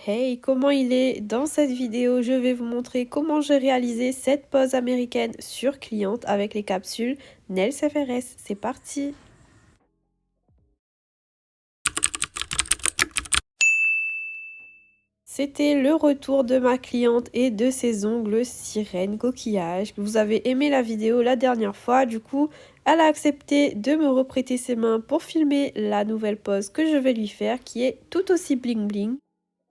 Hey, comment il est? Dans cette vidéo, je vais vous montrer comment j'ai réalisé cette pose américaine sur cliente avec les capsules Nails FRS. C'est parti! C'était le retour de ma cliente et de ses ongles sirène coquillage. Vous avez aimé la vidéo la dernière fois, du coup, elle a accepté de me reprêter ses mains pour filmer la nouvelle pose que je vais lui faire qui est tout aussi bling bling.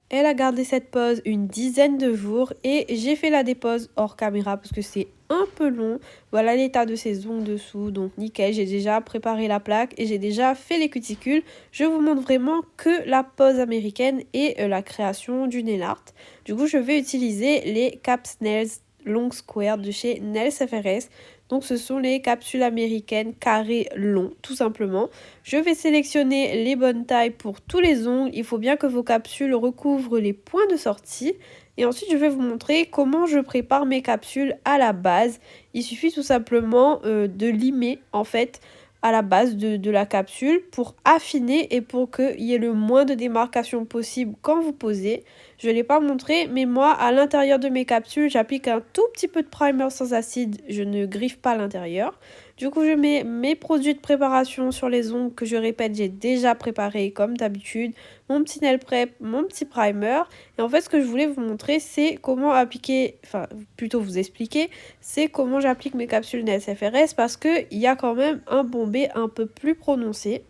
Elle a gardé cette pose une dizaine de jours et j'ai fait la dépose hors caméra parce que c'est un peu long. Voilà l'état de ses ongles dessous, donc nickel, j'ai déjà préparé la plaque et j'ai déjà fait les cuticules. Je vous montre vraiment que la pose américaine et la création du nail art. Du coup, je vais utiliser les Caps Nails Long Square de chez Nails FRS. Donc ce sont les capsules américaines carrées longs, tout simplement. Je vais sélectionner les bonnes tailles pour tous les ongles. Il faut bien que vos capsules recouvrent les points de sortie. Et ensuite, je vais vous montrer comment je prépare mes capsules à la base. Il suffit tout simplement de limer en fait à la base de la capsule pour affiner et pour qu'il y ait le moins de démarcation possible quand vous posez. Je ne l'ai pas montré, mais moi, à l'intérieur de mes capsules, j'applique un tout petit peu de primer sans acide. Je ne griffe pas l'intérieur. Du coup, je mets mes produits de préparation sur les ongles que je répète, j'ai déjà préparé comme d'habitude. Mon petit nail prep, mon petit primer. Et en fait, ce que je voulais vous montrer, c'est comment appliquer, enfin, plutôt vous expliquer, c'est comment j'applique mes capsules Nails FRS parce qu'il y a quand même un bombé un peu plus prononcé.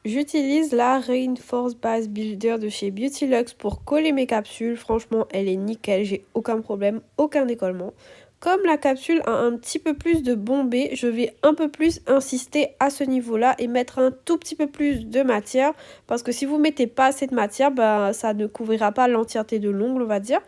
J'utilise la Reinforce Base Builder de chez Beauty Luxe pour coller mes capsules. Franchement, elle est nickel, j'ai aucun problème, aucun décollement. Comme la capsule a un petit peu plus de bombé, je vais un peu plus insister à ce niveau-là et mettre un tout petit peu plus de matière. Parce que si vous mettez pas assez de matière, bah, ça ne couvrira pas l'entièreté de l'ongle, on va dire.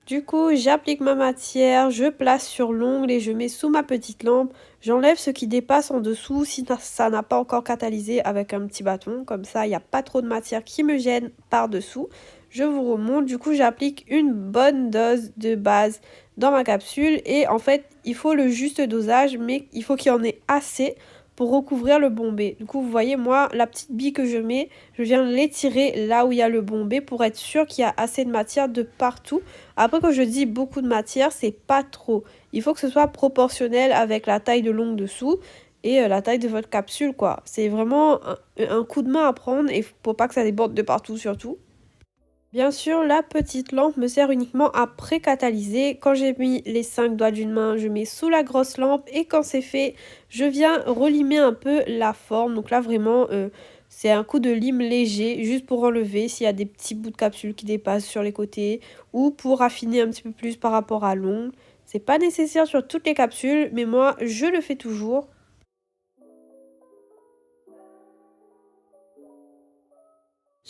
Du coup, j'applique ma matière, je place sur l'ongle et je mets sous ma petite lampe. J'enlève ce qui dépasse en dessous si ça n'a pas encore catalysé avec un petit bâton. Comme ça, il n'y a pas trop de matière qui me gêne par-dessous. Je vous remonte. Du coup, j'applique une bonne dose de base dans ma capsule. Et en fait, il faut le juste dosage, mais il faut qu'il y en ait assez pour recouvrir le bombé. Du coup, vous voyez, moi, la petite bille que je mets, je viens l'étirer là où il y a le bombé pour être sûr qu'il y a assez de matière de partout. Après, quand je dis beaucoup de matière, c'est pas trop. Il faut que ce soit proportionnel avec la taille de l'ongle dessous et la taille de votre capsule, quoi. C'est vraiment un coup de main à prendre et pour pas que ça déborde de partout, surtout. Bien sûr, la petite lampe me sert uniquement à pré-catalyser. Quand j'ai mis les 5 doigts d'une main, je mets sous la grosse lampe et quand c'est fait, je viens relimer un peu la forme. Donc là, vraiment, c'est un coup de lime léger, juste pour enlever s'il y a des petits bouts de capsule qui dépassent sur les côtés ou pour affiner un petit peu plus par rapport à l'ongle. C'est pas nécessaire sur toutes les capsules, mais moi, je le fais toujours.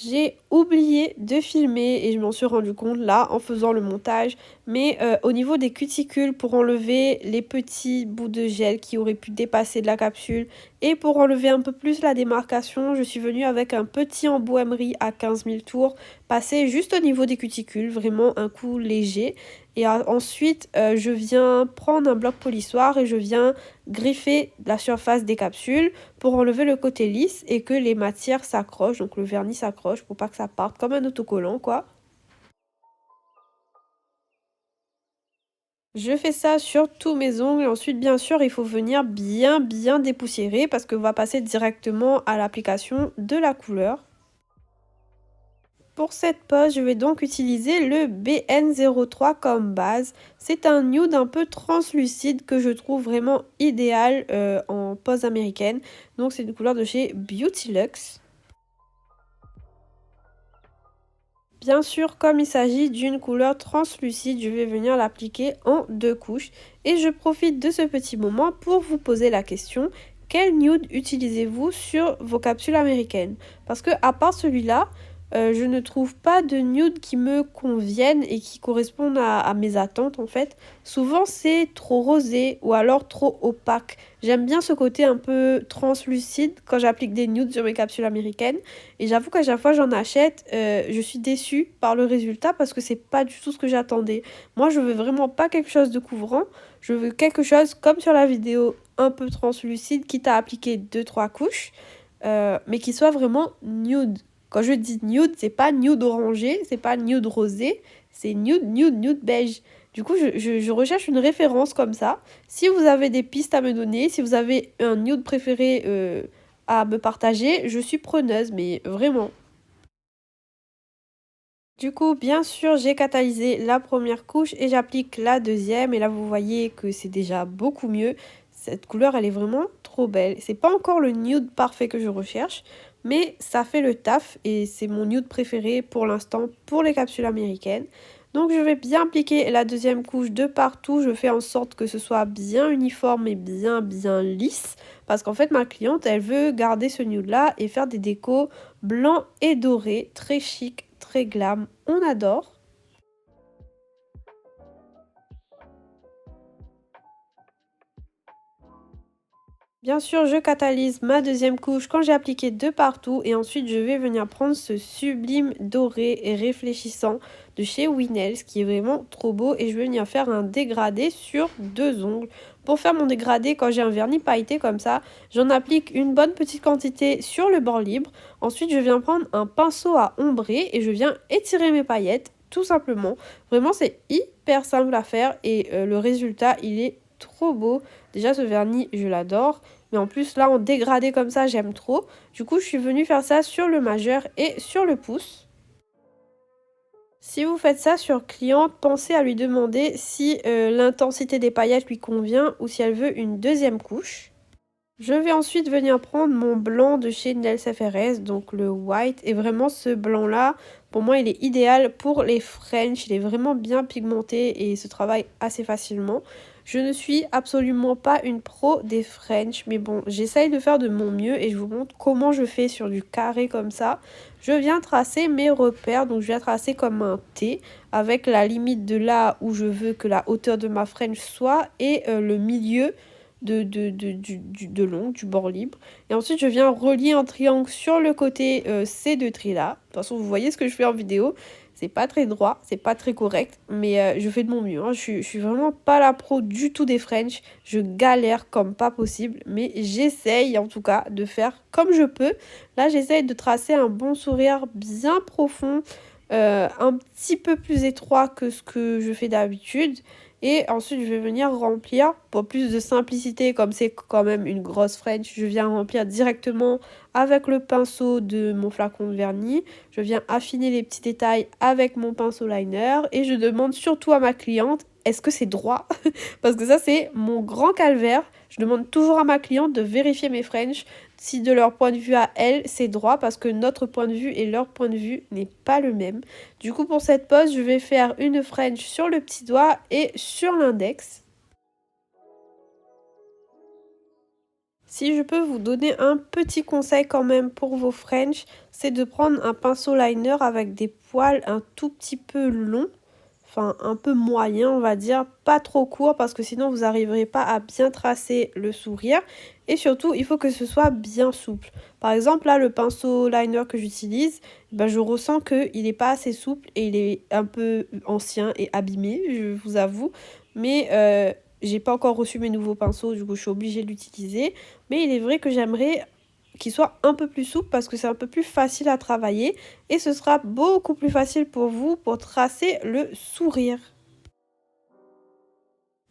J'ai oublié de filmer et je m'en suis rendu compte là en faisant le montage. Mais au niveau des cuticules, pour enlever les petits bouts de gel qui auraient pu dépasser de la capsule et pour enlever un peu plus la démarcation, je suis venue avec un petit embout emery à 15 000 tours, passé juste au niveau des cuticules, vraiment un coup léger. Et ensuite, je viens prendre un bloc polissoir et je viens griffer la surface des capsules pour enlever le côté lisse et que les matières s'accrochent, donc le vernis s'accroche pour pas que ça parte comme un autocollant quoi. Je fais ça sur tous mes ongles. Ensuite, bien sûr, il faut venir bien dépoussiérer parce qu'on va passer directement à l'application de la couleur. Pour cette pose, je vais donc utiliser le BN03 comme base. C'est un nude un peu translucide que je trouve vraiment idéal en pose américaine. Donc c'est une couleur de chez Beauty Luxe. Bien sûr, comme il s'agit d'une couleur translucide, je vais venir l'appliquer en 2 couches. Et je profite de ce petit moment pour vous poser la question, quel nude utilisez-vous sur vos capsules américaines? Parce que à part celui-là, je ne trouve pas de nude qui me conviennent et qui correspondent à mes attentes en fait. Souvent c'est trop rosé ou alors trop opaque. J'aime bien ce côté un peu translucide quand j'applique des nudes sur mes capsules américaines. Et j'avoue qu'à chaque fois j'en achète, je suis déçue par le résultat parce que c'est pas du tout ce que j'attendais. Moi je veux vraiment pas quelque chose de couvrant, je veux quelque chose comme sur la vidéo un peu translucide, quitte à appliquer 2-3 couches, mais qui soit vraiment nude. Quand je dis nude, c'est pas nude orangé, c'est pas nude rosé, c'est nude beige. Du coup, je recherche une référence comme ça. Si vous avez des pistes à me donner, si vous avez un nude préféré à me partager, je suis preneuse, mais vraiment. Du coup, bien sûr, j'ai catalysé la première couche et j'applique la deuxième. Et là, vous voyez que c'est déjà beaucoup mieux. Cette couleur, elle est vraiment trop belle. C'est pas encore le nude parfait que je recherche, mais ça fait le taf et c'est mon nude préféré pour l'instant pour les capsules américaines. Donc, je vais bien appliquer la deuxième couche de partout. Je fais en sorte que ce soit bien uniforme et bien lisse. Parce qu'en fait, ma cliente, elle veut garder ce nude-là et faire des décos blancs et dorés, très chic, très glam, on adore. Bien sûr, je catalyse ma deuxième couche quand j'ai appliqué de partout et ensuite je vais venir prendre ce sublime doré et réfléchissant de chez Winnels qui est vraiment trop beau et je vais venir faire un dégradé sur deux ongles. Pour faire mon dégradé, quand j'ai un vernis pailleté comme ça, j'en applique une bonne petite quantité sur le bord libre. Ensuite, je viens prendre un pinceau à ombrer et je viens étirer mes paillettes tout simplement. Vraiment, c'est hyper simple à faire et le résultat, il est trop beau. Déjà, ce vernis, je l'adore. Mais en plus, là, en dégradé comme ça, j'aime trop. Du coup, je suis venue faire ça sur le majeur et sur le pouce. Si vous faites ça sur cliente, pensez à lui demander si l'intensité des paillettes lui convient ou si elle veut une deuxième couche. Je vais ensuite venir prendre mon blanc de chez Nails FRS, donc le white. Et vraiment, ce blanc-là, pour moi, il est idéal pour les French. Il est vraiment bien pigmenté et il se travaille assez facilement. Je ne suis absolument pas une pro des French, mais bon, j'essaye de faire de mon mieux et je vous montre comment je fais sur du carré comme ça. Je viens tracer mes repères, donc je viens tracer comme un T avec la limite de là où je veux que la hauteur de ma French soit et le milieu de l'ongle, du bord libre. Et ensuite, je viens relier un triangle sur le côté ces deux traits-là. De toute façon, vous voyez ce que je fais en vidéo. C'est pas très droit, c'est pas très correct, mais je fais de mon mieux. Hein. Je suis vraiment pas la pro du tout des French. Je galère comme pas possible, mais j'essaye en tout cas de faire comme je peux. Là, j'essaye de tracer un bon sourire bien profond, un petit peu plus étroit que ce que je fais d'habitude. Et ensuite, je vais venir remplir, pour plus de simplicité, comme c'est quand même une grosse French, je viens remplir directement avec le pinceau de mon flacon de vernis. Je viens affiner les petits détails avec mon pinceau liner. Et je demande surtout à ma cliente, est-ce que c'est droit? Parce que ça, c'est mon grand calvaire. Je demande toujours à ma cliente de vérifier mes French si de leur point de vue à elle, c'est droit, parce que notre point de vue et leur point de vue n'est pas le même. Du coup, pour cette pose, je vais faire une French sur le petit doigt et sur l'index. Si je peux vous donner un petit conseil quand même pour vos French, c'est de prendre un pinceau liner avec des poils un tout petit peu longs. Enfin, un peu moyen, on va dire, pas trop court parce que sinon vous n'arriverez pas à bien tracer le sourire. Et surtout, il faut que ce soit bien souple. Par exemple, là, le pinceau liner que j'utilise, ben, je ressens qu'il n'est pas assez souple et il est un peu ancien et abîmé, je vous avoue. Mais j'ai pas encore reçu mes nouveaux pinceaux, du coup, je suis obligée de l'utiliser. Mais il est vrai que j'aimerais qu'il soit un peu plus souple parce que c'est un peu plus facile à travailler et ce sera beaucoup plus facile pour vous pour tracer le sourire.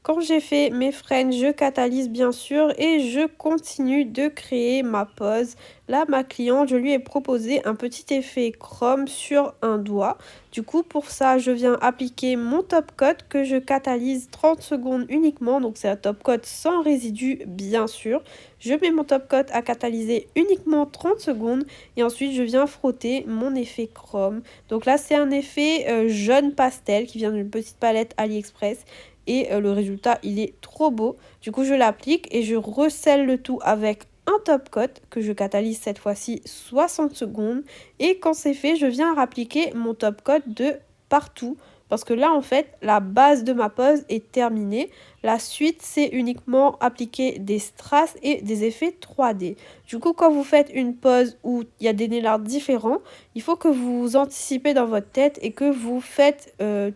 Quand j'ai fait mes French, je catalyse bien sûr et je continue de créer ma pose. Là, ma cliente, je lui ai proposé un petit effet chrome sur un doigt. Du coup, pour ça, je viens appliquer mon top coat que je catalyse 30 secondes uniquement. Donc, c'est un top coat sans résidus, bien sûr. Je mets mon top coat à catalyser uniquement 30 secondes et ensuite, je viens frotter mon effet chrome. Donc là, c'est un effet jaune pastel qui vient d'une petite palette AliExpress. Et le résultat, il est trop beau. Du coup, je l'applique et je recèle le tout avec un top coat que je catalyse cette fois-ci 60 secondes. Et quand c'est fait, je viens appliquer mon top coat de partout. Parce que là, en fait, la base de ma pose est terminée. La suite, c'est uniquement appliquer des strass et des effets 3D. Du coup, quand vous faites une pose où il y a des nail art différents, il faut que vous anticipez dans votre tête et que vous faites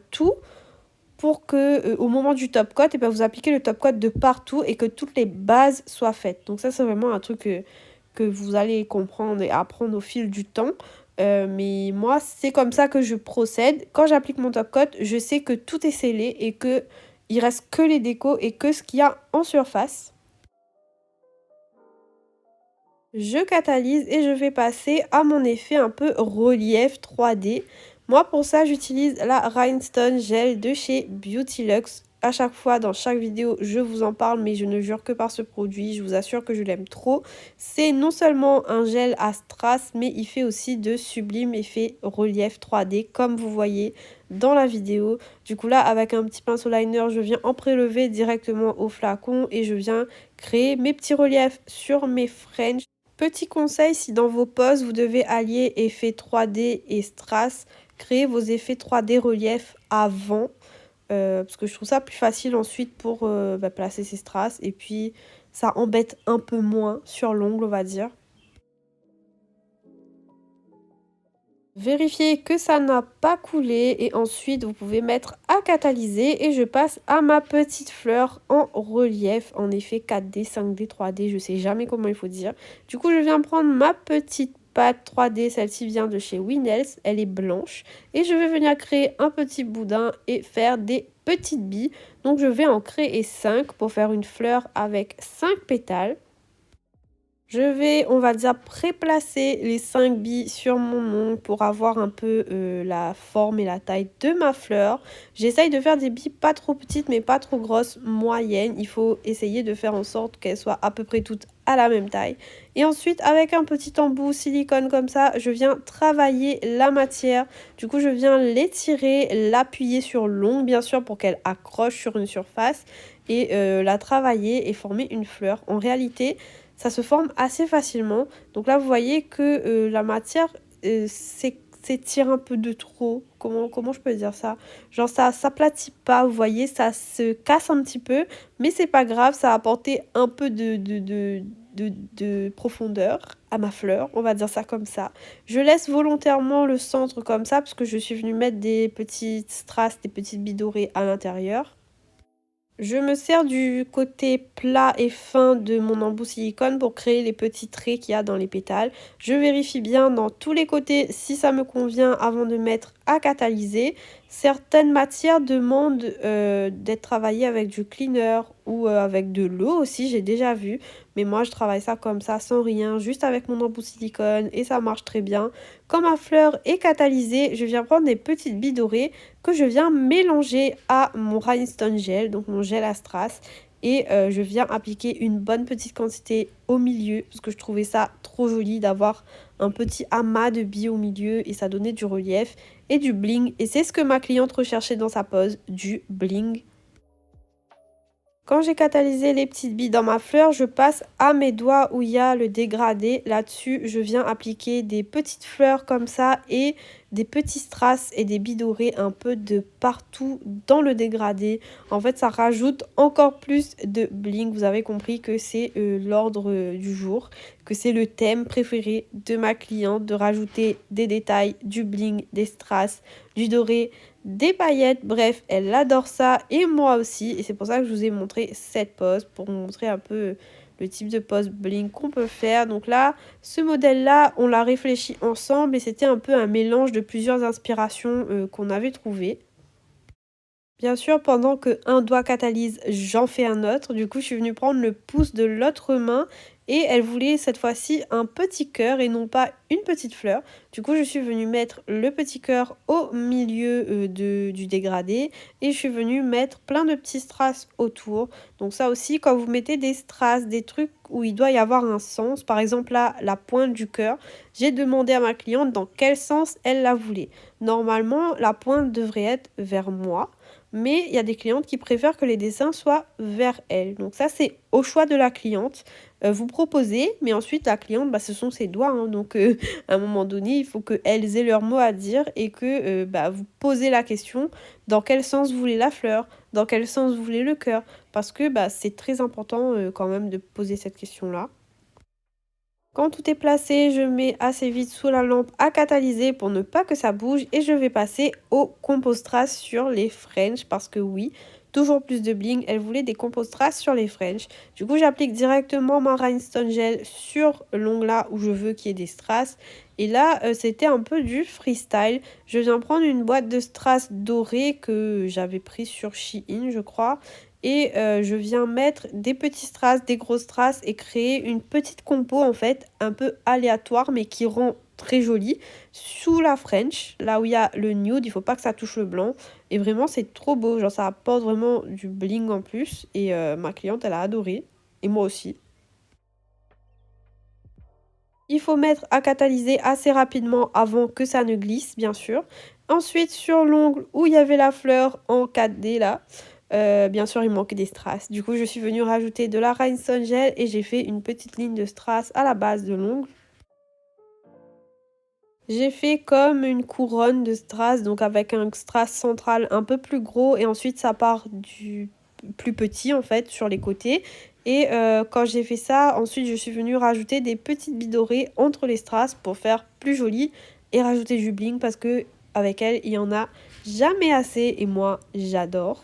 tout pour que au moment du top coat, et ben, vous appliquez le top coat de partout et que toutes les bases soient faites. Donc ça, c'est vraiment un truc que vous allez comprendre et apprendre au fil du temps. Mais moi, c'est comme ça que je procède. Quand j'applique mon top coat, je sais que tout est scellé et que il reste que les décos et que ce qu'il y a en surface. Je catalyse et je vais passer à mon effet un peu relief 3D. Moi, pour ça, j'utilise la Rhinestone Gel de chez Beauty Luxe. À chaque fois, dans chaque vidéo, je vous en parle, mais je ne jure que par ce produit. Je vous assure que je l'aime trop. C'est non seulement un gel à strass, mais il fait aussi de sublimes effets relief 3D, comme vous voyez dans la vidéo. Du coup, là, avec un petit pinceau liner, je viens en prélever directement au flacon et je viens créer mes petits reliefs sur mes French. Petit conseil, si dans vos poses, vous devez allier effet 3D et strass, créez vos effets 3D relief avant, parce que je trouve ça plus facile ensuite pour placer ces strass, et puis ça embête un peu moins sur l'ongle, on va dire. Vérifiez que ça n'a pas coulé et ensuite vous pouvez mettre à catalyser et je passe à ma petite fleur en relief, en effet 4D, 5D, 3D, je sais jamais comment il faut dire. Du coup je viens prendre ma petite pâte 3D, celle-ci vient de chez Winnels, elle est blanche et je vais venir créer un petit boudin et faire des petites billes. Donc je vais en créer 5 pour faire une fleur avec 5 pétales. Je vais, on va dire, préplacer les 5 billes sur mon ongle pour avoir un peu la forme et la taille de ma fleur. J'essaye de faire des billes pas trop petites mais pas trop grosses, moyennes. Il faut essayer de faire en sorte qu'elles soient à peu près toutes à la même taille. Et ensuite, avec un petit embout silicone comme ça, je viens travailler la matière. Du coup, je viens l'étirer, l'appuyer sur l'ongle, bien sûr, pour qu'elle accroche sur une surface et la travailler et former une fleur. En réalité, ça se forme assez facilement. Donc là, vous voyez que la matière s'étire un peu de trop. Comment je peux dire ça? Genre, ça s'aplatit pas, vous voyez, ça se casse un petit peu. Mais c'est pas grave, ça a apporté un peu de profondeur à ma fleur, on va dire ça comme ça. Je laisse volontairement le centre comme ça, parce que je suis venue mettre des petites strass, des petites billes dorées à l'intérieur. Je me sers du côté plat et fin de mon embout silicone pour créer les petits traits qu'il y a dans les pétales. Je vérifie bien dans tous les côtés si ça me convient avant de mettre à catalyser. Certaines matières demandent d'être travaillées avec du cleaner ou avec de l'eau aussi, j'ai déjà vu. Mais moi je travaille ça comme ça sans rien, juste avec mon embout silicone et ça marche très bien. Quand ma fleur est catalysée, je viens prendre des petites billes dorées que je viens mélanger à mon Rhinestone Gel, donc mon gel à strass. Et je viens appliquer une bonne petite quantité au milieu, parce que je trouvais ça trop joli d'avoir un petit amas de billes au milieu et ça donnait du relief et du bling. Et c'est ce que ma cliente recherchait dans sa pose, du bling. Quand j'ai catalysé les petites billes dans ma fleur, je passe à mes doigts où il y a le dégradé. Là-dessus, je viens appliquer des petites fleurs comme ça et des petits strass et des billes dorées un peu de partout dans le dégradé. En fait, ça rajoute encore plus de bling. Vous avez compris que c'est l'ordre du jour, que c'est le thème préféré de ma cliente, de rajouter des détails, du bling, des strass, du doré, des paillettes. Bref, elle adore ça et moi aussi, et c'est pour ça que je vous ai montré cette pose pour vous montrer un peu le type de pose bling qu'on peut faire. Donc là, ce modèle là on l'a réfléchi ensemble et c'était un peu un mélange de plusieurs inspirations qu'on avait trouvées. Bien sûr, pendant que un doigt catalyse, j'en fais un autre. Du coup, je suis venue prendre le pouce de l'autre main et elle voulait cette fois-ci un petit cœur et non pas une petite fleur. Du coup, je suis venue mettre le petit cœur au milieu du dégradé et je suis venue mettre plein de petits strass autour. Donc ça aussi, quand vous mettez des strass, des trucs où il doit y avoir un sens, par exemple là, la pointe du cœur, j'ai demandé à ma cliente dans quel sens elle la voulait. Normalement, la pointe devrait être vers moi. Mais il y a des clientes qui préfèrent que les dessins soient vers elles. Donc ça, c'est au choix de la cliente. Vous proposez, mais ensuite la cliente, ce sont ses doigts. Hein. Donc à un moment donné, il faut qu'elles aient leur mot à dire et que vous posez la question dans quel sens vous voulez la fleur, dans quel sens vous voulez le cœur. Parce que c'est très important quand même de poser cette question-là. Quand tout est placé, je mets assez vite sous la lampe à catalyser pour ne pas que ça bouge et je vais passer au compost strass sur les French parce que oui, toujours plus de bling. Elle voulait des compos strass sur les French. Du coup, j'applique directement ma rhinestone gel sur l'ongle là où je veux qu'il y ait des strass. Et là, c'était un peu du freestyle. Je viens prendre une boîte de strass dorée que j'avais pris sur Shein, je crois. Et je viens mettre des petits strass, des gros strass et créer une petite compo en fait, un peu aléatoire mais qui rend très jolie sous la French, là où il y a le nude, il faut pas que ça touche le blanc. Et vraiment, c'est trop beau, genre ça apporte vraiment du bling en plus. Et ma cliente, elle a adoré. Et moi aussi. Il faut mettre à catalyser assez rapidement avant que ça ne glisse, bien sûr. Ensuite, sur l'ongle où il y avait la fleur en 4D, là, bien sûr, il manquait des strass. Du coup, je suis venue rajouter de la rhinestone gel et j'ai fait une petite ligne de strass à la base de l'ongle. J'ai fait comme une couronne de strass, donc avec un strass central un peu plus gros et ensuite ça part du plus petit en fait sur les côtés. Et quand j'ai fait ça, ensuite je suis venue rajouter des petites billes dorées entre les strass pour faire plus joli et rajouter du bling parce que avec elle, il y en a jamais assez et moi j'adore.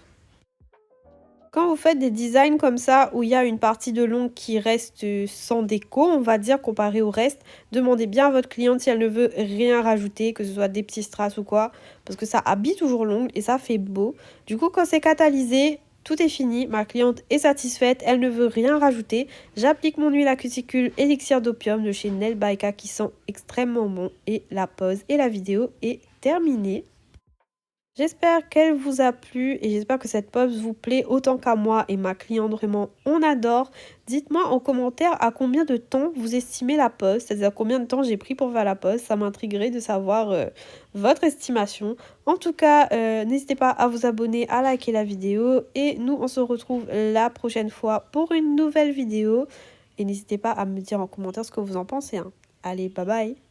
Quand vous faites des designs comme ça, où il y a une partie de l'ongle qui reste sans déco, on va dire, comparé au reste, demandez bien à votre cliente si elle ne veut rien rajouter, que ce soit des petits strass ou quoi, parce que ça habille toujours l'ongle et ça fait beau. Du coup, quand c'est catalysé, tout est fini, ma cliente est satisfaite, elle ne veut rien rajouter. J'applique mon huile à cuticule Elixir d'opium de chez Nail Baika qui sent extrêmement bon et la pose et la vidéo est terminée. J'espère qu'elle vous a plu et j'espère que cette pause vous plaît autant qu'à moi et ma cliente. Vraiment, on adore. Dites-moi en commentaire à combien de temps vous estimez la pause, c'est-à-dire combien de temps j'ai pris pour faire la pause. Ça m'intriguerait de savoir votre estimation. En tout cas, n'hésitez pas à vous abonner, à liker la vidéo et nous, on se retrouve la prochaine fois pour une nouvelle vidéo. Et n'hésitez pas à me dire en commentaire ce que vous en pensez, hein. Allez, bye bye!